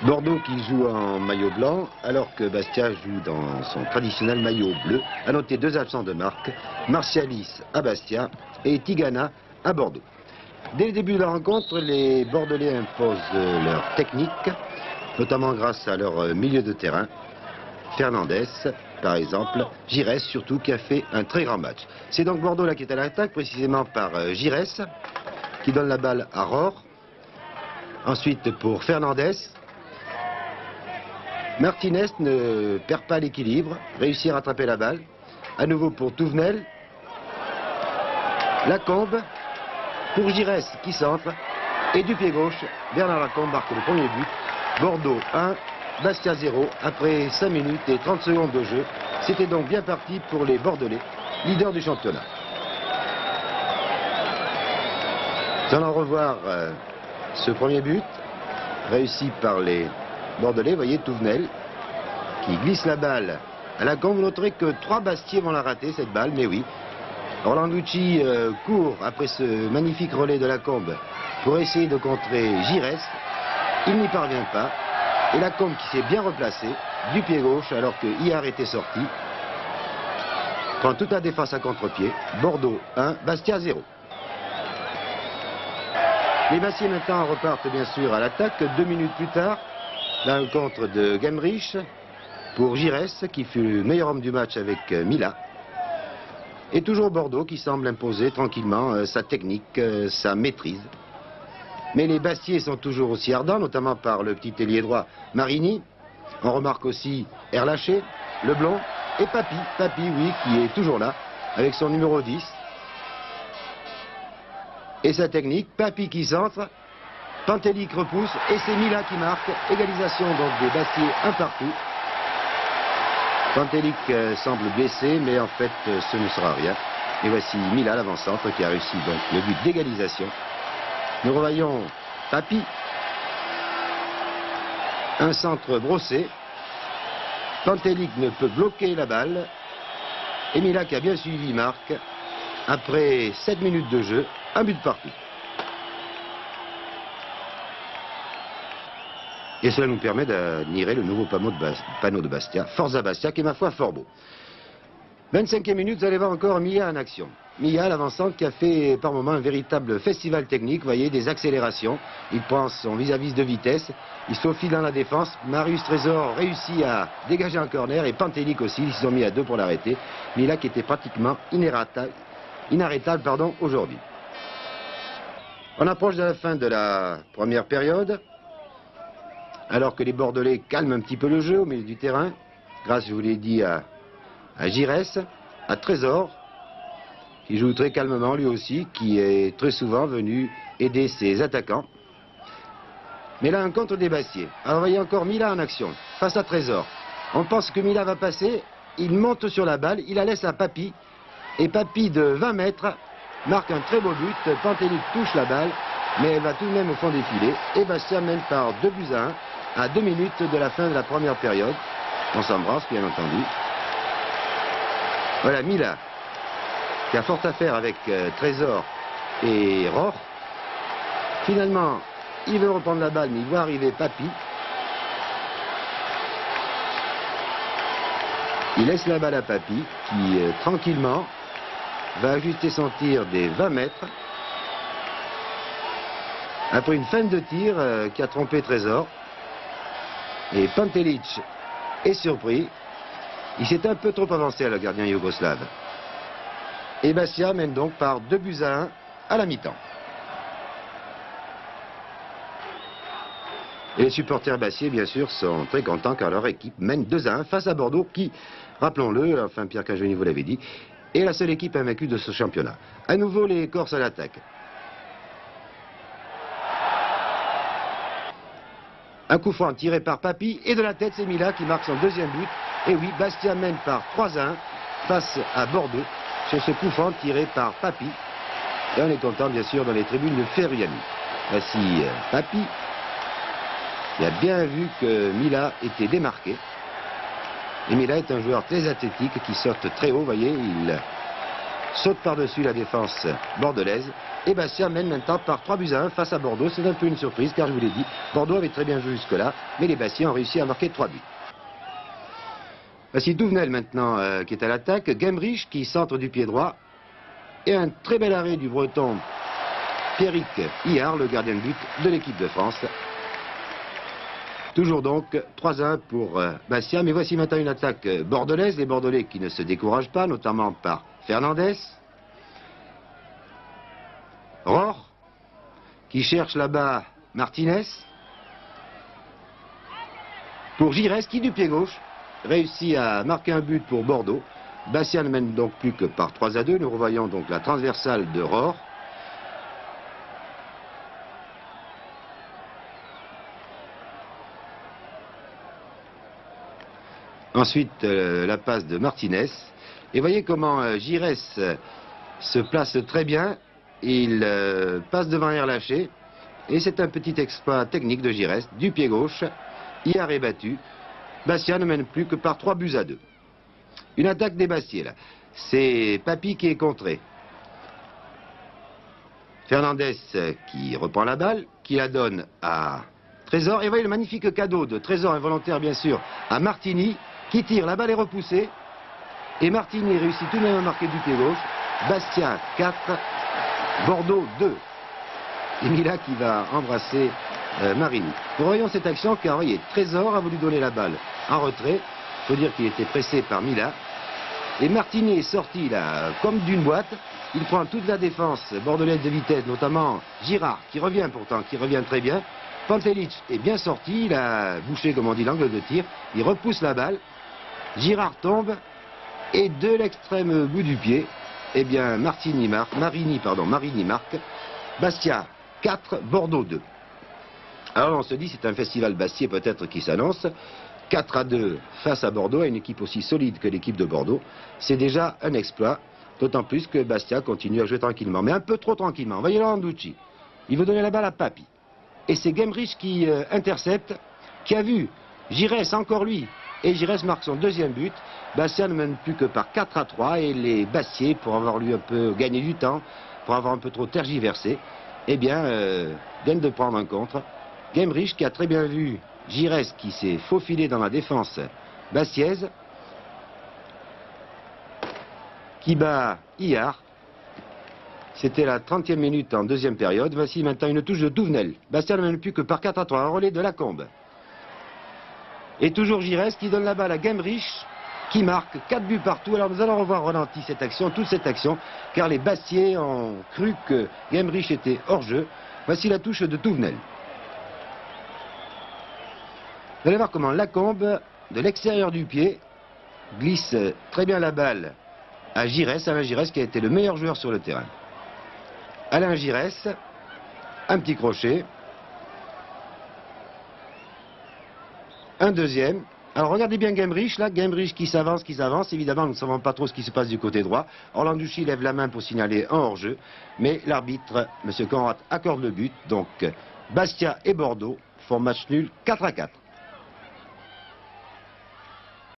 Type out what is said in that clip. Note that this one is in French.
Bordeaux qui joue en maillot blanc, alors que Bastia joue dans son traditionnel maillot bleu. A noter deux absents de marque, Martialis à Bastia et Tigana à Bordeaux. Dès le début de la rencontre, les Bordelais imposent leur technique, notamment grâce à leur milieu de terrain. Fernandez, par exemple, Giresse surtout, qui a fait un très grand match. C'est donc Bordeaux là qui est à l'attaque, précisément par Giresse, qui donne la balle à Rohr. Ensuite pour Fernandez. Martinez ne perd pas l'équilibre, réussit à rattraper la balle. À nouveau pour Touvenel. Lacombe pour Giresse qui centre. Et du pied gauche, Bernard Lacombe marque le premier but. Bordeaux 1, Bastia 0 après 5 minutes et 30 secondes de jeu. C'était donc bien parti pour les Bordelais, leaders du championnat. Nous allons revoir ce premier but, réussi par les Bordelais. Vous voyez Touvenel qui glisse la balle à Lacombe. Vous noterez que 3 Bastiais vont la rater cette balle, mais oui. Orlanducci court après ce magnifique relais de Lacombe pour essayer de contrer Giresse. Il n'y parvient pas. Et Lacombe qui s'est bien replacé du pied gauche alors que Iar était sorti. Prend toute la défense à contre-pied. Bordeaux 1, Bastia 0. Les Bastiais maintenant repartent bien sûr à l'attaque. 2 minutes plus tard, la rencontre de Gemrich pour Giresse qui fut le meilleur homme du match avec Mila. Et toujours Bordeaux qui semble imposer tranquillement sa technique, sa maîtrise. Mais les Bastiais sont toujours aussi ardents, notamment par le petit ailier droit Marini. On remarque aussi Erlaché, Leblond et Papy. Papy, oui, qui est toujours là, avec son numéro 10. Et sa technique, Papy qui centre, Pantelic repousse, et c'est Mila qui marque. Égalisation donc des Bastiais un partout. Pantelic semble blessé, mais en fait ce ne sera rien. Et voici Mila, l'avant-centre, qui a réussi donc le but d'égalisation. Nous revoyons Papy. Un centre brossé. Pantelic ne peut bloquer la balle. Et Mila qui a bien suivi marque. Après 7 minutes de jeu, un but partout. Et cela nous permet d'admirer le nouveau panneau de Bastia, Forza Bastia, qui est ma foi fort beau. 25e minute, vous allez voir encore Mia en action. Mia, l'avant-centre, qui a fait par moments un véritable festival technique, vous voyez, des accélérations. Il prend son vis-à-vis de vitesse, il se faufile dans la défense. Marius Trésor réussit à dégager un corner et Pantelic aussi, ils se sont mis à 2 pour l'arrêter. Mila qui était pratiquement inarrêtable aujourd'hui. On approche de la fin de la première période. Alors que les Bordelais calment un petit peu le jeu au milieu du terrain, grâce, je vous l'ai dit, à Giresse, à Trésor, qui joue très calmement lui aussi, qui est très souvent venu aider ses attaquants. Mais là, un contre des Bastiais. Alors, vous voyez encore Mila en action, face à Trésor. On pense que Mila va passer, il monte sur la balle, il la laisse à Papy, et Papy de 20 mètres marque un très beau but. Pantelic touche la balle, mais elle va tout de même au fond des filets, et Bastia mène par 2-1. À 2 minutes de la fin de la première période. On s'embrasse, bien entendu. Voilà, Mila, qui a fort à faire avec Trésor et Rohr. Finalement, il veut reprendre la balle, mais il voit arriver Papy. Il laisse la balle à Papy, qui, tranquillement, va ajuster son tir des 20 mètres. Après une feinte de tir qui a trompé Trésor. Et Pantelic est surpris. Il s'est un peu trop avancé à le gardien yougoslave. Et Bastia mène donc par 2-1 à la mi-temps. Et les supporters bastiais, bien sûr, sont très contents car leur équipe mène 2-1 face à Bordeaux qui, rappelons-le, enfin Pierre Cajoni vous l'avez dit, est la seule équipe invaincue de ce championnat. À nouveau les Corses à l'attaque. Un coup franc tiré par Papy et de la tête, c'est Mila qui marque son deuxième but. Et oui, Bastia mène par 3-1 face à Bordeaux sur ce coup franc tiré par Papy. Et on est content bien sûr dans les tribunes de Ferriani. Voici Papy. Il a bien vu que Mila était démarqué. Et Mila est un joueur très athlétique qui saute très haut, vous voyez, il saute par-dessus la défense bordelaise. Et Bastia mène maintenant par 3-1 face à Bordeaux. C'est un peu une surprise car je vous l'ai dit, Bordeaux avait très bien joué jusque-là, mais les Bastiais ont réussi à marquer 3 buts. Voici Douvenel maintenant qui est à l'attaque. Gemrich qui centre du pied droit. Et un très bel arrêt du Breton Pierrick Hillard, le gardien de but de l'équipe de France. Toujours donc 3-1 pour Bastia. Mais voici maintenant une attaque bordelaise. Les Bordelais qui ne se découragent pas, notamment par Fernandez. Rohr qui cherche là-bas Martinez. Pour Giresse qui du pied gauche réussit à marquer un but pour Bordeaux. Bastia ne mène donc plus que par 3-2. Nous revoyons donc la transversale de Rohr. Ensuite, la passe de Martinez. Et voyez comment Giresse se place très bien. Il passe devant Erlaché. Et c'est un petit exploit technique de Giresse. Du pied gauche, Hillard est battu. Bastia ne mène plus que par 3-2. Une attaque des Bastiais là. C'est Papy qui est contré. Fernandez qui reprend la balle, qui la donne à Trésor. Et voyez le magnifique cadeau de Trésor involontaire bien sûr à Martini qui tire. La balle est repoussée. Et Martini réussit tout de même à marquer du pied gauche. Bastia 4, Bordeaux 2. Et Mila qui va embrasser Marini. Nous voyons cette action car voyez, Trésor a voulu donner la balle en retrait. Il faut dire qu'il était pressé par Mila. Et Martini est sorti là comme d'une boîte. Il prend toute la défense bordelaise de vitesse, notamment Girard qui revient pourtant, qui revient très bien. Pantelic est bien sorti, il a bouché comme on dit l'angle de tir. Il repousse la balle. Girard tombe. Et de l'extrême bout du pied, eh bien Marini marque. Bastia 4, Bordeaux 2. Alors on se dit c'est un festival bastiais peut-être qui s'annonce. 4-2 face à Bordeaux, à une équipe aussi solide que l'équipe de Bordeaux. C'est déjà un exploit, d'autant plus que Bastia continue à jouer tranquillement, mais un peu trop tranquillement. Voyez Landucci, il veut donner la balle à Papy. Et c'est Gemrich qui intercepte, qui a vu Giresse encore lui. Et Giresse marque son deuxième but. Bastia ne mène plus que par 4-3 et les Bastiais, pour avoir lui un peu gagné du temps, pour avoir un peu trop tergiversé, eh bien, viennent de prendre un contre. Gemrich qui a très bien vu Giresse qui s'est faufilé dans la défense bastiaise, qui bat Hillard. C'était la 30e minute en deuxième période. Voici maintenant une touche de Douvenel. Bastia ne mène plus que par 4-3, un relais de Lacombe. Et toujours Giresse qui donne la balle à Gemrich, qui marque 4 buts partout. Alors nous allons revoir ralenti cette action, toute cette action, car les Bastiais ont cru que Gemrich était hors jeu. Voici la touche de Douvenel. Vous allez voir comment Lacombe, de l'extérieur du pied, glisse très bien la balle à Giresse, Alain Giresse qui a été le meilleur joueur sur le terrain. Alain Giresse, un petit crochet, un deuxième. Alors regardez bien Gemrich, là, Gemrich qui s'avance, évidemment nous ne savons pas trop ce qui se passe du côté droit. Orlanducci lève la main pour signaler un hors-jeu, mais l'arbitre, M. Conrad, accorde le but, donc Bastia et Bordeaux font match nul 4-4.